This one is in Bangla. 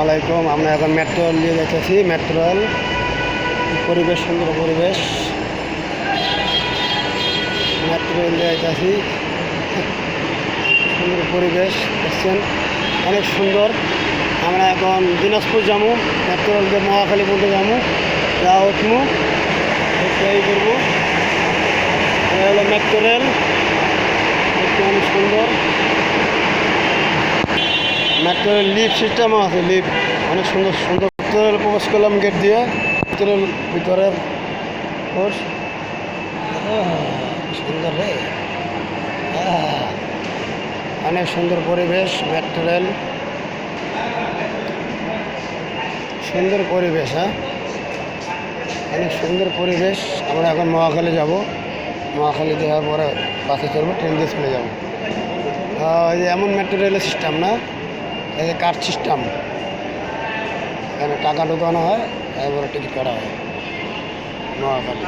আলাইকুম। আমরা এখন মেট্রো রেল দিয়ে যাচ্ছি। মেট্রো রেল পরিবেশ, সুন্দর পরিবেশ। মেট্রো রেল দিয়ে যাচ্ছি, সুন্দর পরিবেশ দেখছেন, অনেক সুন্দর। আমরা এখন দিনাজপুর যাবো, মেট্রো রেল দিয়ে মহাখালী পর্যন্ত যাবো, যা উঠবো এই করবো। এটা হলো মেট্রো রেল, দেখতে অনেক সুন্দর। মেট্রো রেল লিফট সিস্টেমও আছে, লিফট অনেক সুন্দর সুন্দর। মেট্রো রেল প্রবেশ করলাম গেট দিয়ে, মেট্রো রেল ভিতরের কোর্স সুন্দর রে, অনেক সুন্দর পরিবেশ। মেট্রো রেল সুন্দর পরিবেশ, অনেক সুন্দর পরিবেশ। আমরা এখন মহাখালী যাব, মহাখালী যাওয়ার পরে বাসে চলবো, ট্রেন দিয়ে চলে যাবো। এই যে এমন মেট্রো রেলের সিস্টেম না, এই যে কার্ড সিস্টেম, এখানে টাকা ঢোকানো হয়, এরপরে টিকিট কাটা হয়। মহাখালী